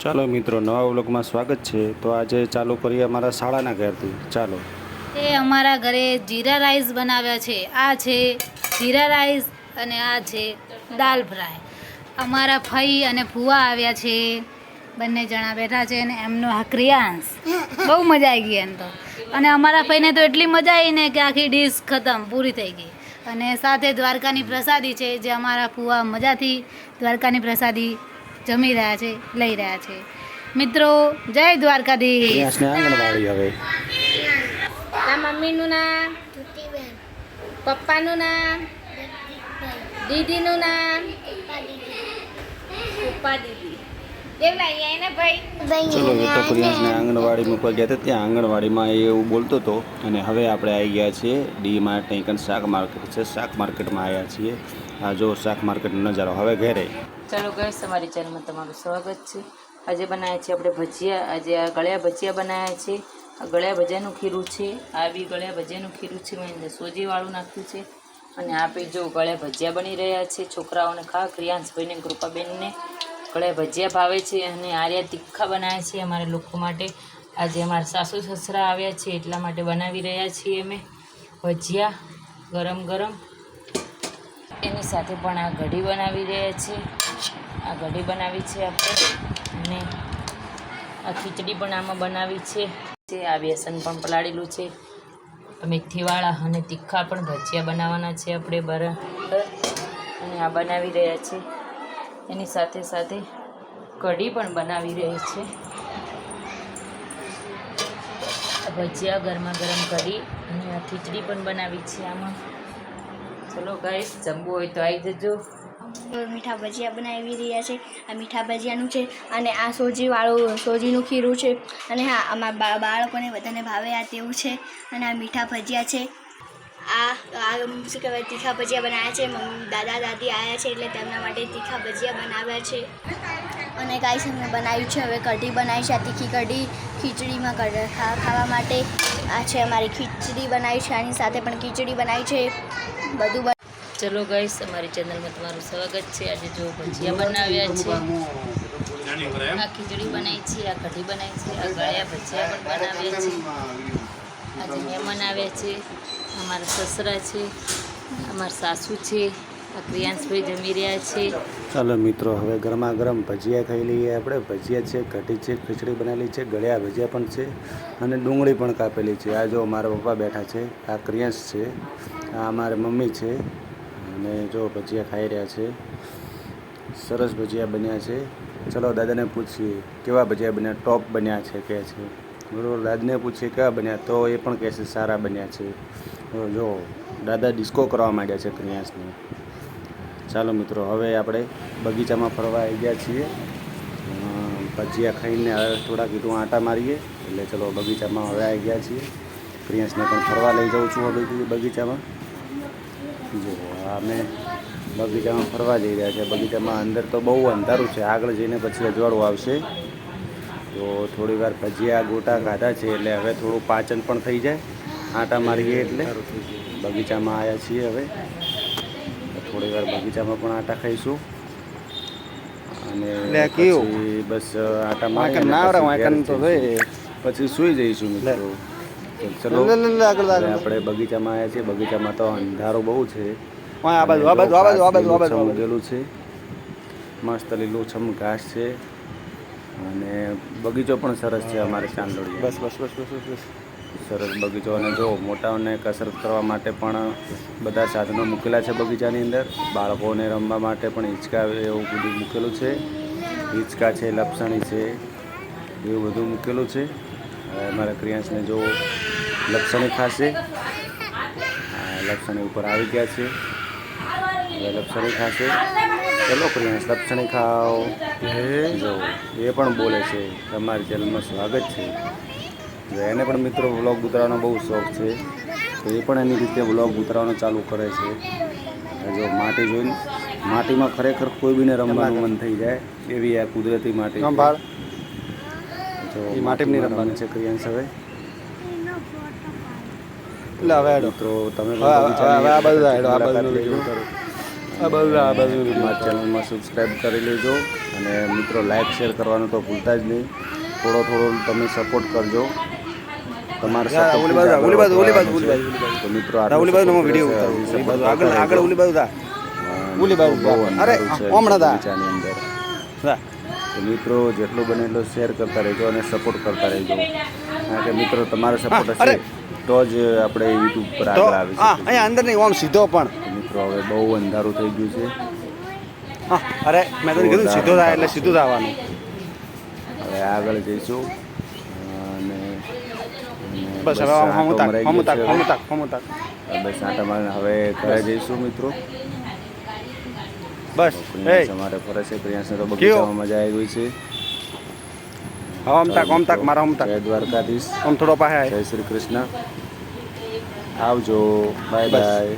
ચાલો મિત્રો, નવા વ્લોગમાં સ્વાગત છે। તો આજે ચાલુ કરીએ અમારા શાળાના ઘરથી। ચાલો। એ અમારા ઘરે જીરા રાઈસ બનાવ્યા છે। આ છે જીરા રાઈસ અને આ છે દાલ ફ્રાય। અમારા ફઈ અને ફુવા આવ્યા છે, બંને જણા બેઠા છે અને એમનો આ ક્રિયાંશ બહુ મજા આવી ગઈ એમ તો। અને અમારા ફઈને તો એટલી મજા આવી ને કે આખી ડીશ ખતમ પૂરી થઈ ગઈ। અને સાથે દ્વારકાની પ્રસાદી છે, જે અમારા ફુવા મજાથી દ્વારકાની પ્રસાદી જમી રહ્યા છે, લઈ રહ્યા છે। મિત્રો, જય દ્વારકાધીશ। આંગણવાડી હવે તારા મમ્મીનું નામ, પપ્પાનું નામ, દીદીનું નામ, પપ્પા દીદી કેવું લાગ્યા એને ભાઈ? ચલો, એ તો પ્રિયાંશને આંગણવાડી મૂકવા ગયા હતા, ત્યાં આંગણવાડીમાં એ એવું બોલતો હતો। અને હવે આપણે આવી ગયા છીએ ડી માર્ટ, અહીં શાક માર્કેટ છે, શાક માર્કેટમાં આવ્યા છીએ। આ જો શાક માર્કેટનો નજારો। હવે ઘરે ચાલો ગાઈસ, અમારી ચેનલમાં તમારું સ્વાગત છે। આજે બનાવ્યા છે આપણે ભજીયા। આજે આ ગળ્યા ભજીયા બનાવ્યા છે। આ ગળ્યા ભજીયાનું ખીરું છે, આ બી ગળ્યા ભજીયાનું ખીરું છે, મેં અંદર સોજીવાળું નાખ્યું છે। અને આ બી જો ગળ્યા ભજીયા બની રહ્યા છે, છોકરાઓને ખા, ક્રિયાંશભાઈને કૃપાબેનને ગળ્યા ભજીયા ભાવે છે। અને આર્યા તીખા બનાવ્યા છે અમારા લોકો માટે। આજે અમારા સાસુ સસરા આવ્યા છે એટલા માટે બનાવી રહ્યા છીએ અમે ભજીયા ગરમ ગરમ। એની સાથે પણ આ કઢી બનાવી રહ્યા છે, આ કઢી બનાવી છે આપણે। અને આ ખીચડી પણ આમાં બનાવી છે। આ બેસન પણ પલાળેલું છે, મેથીવાળા અને તીખા પણ ભજીયા બનાવવાના છે આપણે બરાબર। અને આ બનાવી રહ્યા છે, એની સાથે સાથે કઢી પણ બનાવી રહી છે। ભજીયા ગરમા ગરમ કઢી અને આ ખીચડી પણ બનાવી છે આમાં। ચલો ગાઈસ, જમવું હોય તો આવી જજો। મીઠા ભજીયા બનાવી રહ્યા છે। આ મીઠા ભજીયાનું છે અને આ સોજીનું ખીરું છે। અને હા, અમારા બાળકોને બધાને ભાવે આ તેવું છે। અને આ મીઠા ભજીયા છે। આ શું કહેવાય, તીખા ભજીયા બનાવ્યા છે। મમ્મી દાદા દાદી આવ્યા છે એટલે તેમના માટે તીખા ભજીયા બનાવ્યા છે। અને ગાઈસ, અમે બનાવ્યું છે હવે કઢી બનાવી છે, આ તીખી કઢી ખીચડીમાં ખાવા માટે। આ છે અમારી ખીચડી બનાવી છે, આની સાથે પણ ખીચડી બનાવી છે બધું। ચલો ગાઈસ, અમારી ચેનલમાં તમારું સ્વાગત છે। આજે જો ભજીયા બનાવ્યા છે, આ ખીચડી બનાવી છે, આ કઢી બનાવી છે, આ ગળ્યા ભજીયા પણ બનાવ્યા છે। આજે મહેમાન આવ્યા છે, અમારા સસરા છે, અમારા સાસુ છે, આ ક્રિયાંશભાઈ જમી રહ્યા છે। ચાલો મિત્રો, હવે ગરમા ગરમ ભજીયા ખાઈ લઈએ આપણે। ભજીયા છે, કઢી છે, ખીચડી બનાવેલી છે, ગળ્યા ભજીયા પણ છે અને ડુંગળી પણ કાપેલી છે। આ જો મારા પપ્પા બેઠા છે, આ ક્રિયાંશ છે, આ અમારી મમ્મી છે। અને જો ભજીયા ખાઈ રહ્યા છે, સરસ ભજીયા બન્યા છે। ચલો દાદાને પૂછીએ કેવા ભજીયા બન્યા, ટોપ બન્યા છે કહે છે, બરાબર। દાદાને પૂછીએ કેવા બન્યા, તો એ પણ કહે છે સારા બન્યા છે। જો દાદા ડિસ્કો કરવા માંડ્યા છે ક્રિયાંશને। ચાલો મિત્રો, હવે આપણે બગીચામાં ફરવા આવી ગયા છીએ। ભજીયા ખાઈને હવે થોડા કીધું આંટા મારીએ, એટલે ચલો બગીચામાં હવે આવી ગયા છીએ। ક્રિયાંશને પણ ફરવા લઈ જાઉં છું હવે બગીચામાં। જો અમે બગીચામાં ફરવા જઈ રહ્યા છે। બગીચામાં અંદર તો બહુ અંધારું છે, આગળ જઈને પછી અજવાળું આવશે। તો થોડી વાર ભજીયા ગોટા ખાધા છે એટલે હવે થોડું પાચન પણ થઈ જાય, આંટા મારીએ એટલે। બગીચામાં આવ્યા છીએ હવે, થોડી વાર બગીચામાં પણ આંટા ખાઈશું અને પછી બસ આંટા મારીને પછી સૂઈ જઈશું મિત્રો। ચલો, આપણે બગીચામાં આવ્યા છીએ। બગીચામાં તો અંધારો બહુ છે, ઉગેલું છે, મસ્ત લીલુંછમ ઘાસ છે અને બગીચો પણ સરસ છે અમારે ચાંદોડી। બસ બસ બસ બસ બસ સરસ બગીચો। અને જો મોટાઓને કસરત કરવા માટે પણ બધા સાધનો મૂકેલા છે બગીચાની અંદર। બાળકોને રમવા માટે પણ હિંચકા એવું બધું મૂકેલું છે, હિંચકા છે, લપસણી છે, એવું બધું મૂકેલું છે। હવે અમારા ક્રિયાંશને જો લપસણી ખાશે, લપસણી ઉપર આવી ગયા છે, હવે લપસણી ખાશે। ચલો ક્રિયાંશ, લપસણી ખાઓ। જો એ પણ બોલે છે, તમારી ચેનલમાં સ્વાગત છે। જો એને પણ મિત્રો વ્લોગ ઉતારવાનો બહુ શોખ છે, તો એ પણ એની રીતે વ્લોગ ઉતારવાનો ચાલુ કરે છે। જો માટી જોઈને, માટીમાં ખરેખર કોઈ બીને રમવાનું મન થઈ જાય એવી આ કુદરતી માટી છે। જો માટીમાં રમવાનું છે ક્રિયાંશ હવે। મિત્રો, તમે મારા ચેનલમાં સબસ્ક્રાઈબ કરી લેજો અને મિત્રો લાઈક શેર કરવાનું તો ભૂલતા જ નહીં. થોડો તમે સપોર્ટ કરજો. તમારા તો મિત્રો તો મિત્રો જેટલું બને એટલું શેર કરતા રહેજો અને સપોર્ટ કરતા રહેજો. કારણ કે મિત્રો તમારો સપોર્ટ હશે તો જ આપણે યુટ્યુબ પર આગળ આવી શકીએ. અંદર નહીં ઓમ સીધો પણ તો મિત્રો હવે બહુ અંધારું થઈ ગયું છે. હા અરે મેં તને કીધું સીધો થાય એટલે સીધું થવાનું. હવે આગળ જઈશું અને બસ હવે હમ તાક બસ આટા મારીને હવે ઘરે જઈશું મિત્રો. બસ અમારે ફરે છે પ્રિયાંશને તો બગીચામાં મજા આવી ગઈ છે. હમ તાક મારા હમ તાક જય દ્વારકાધીશ. આમ થોડો પાસે જય શ્રી કૃષ્ણ. આવજો. Bye bye.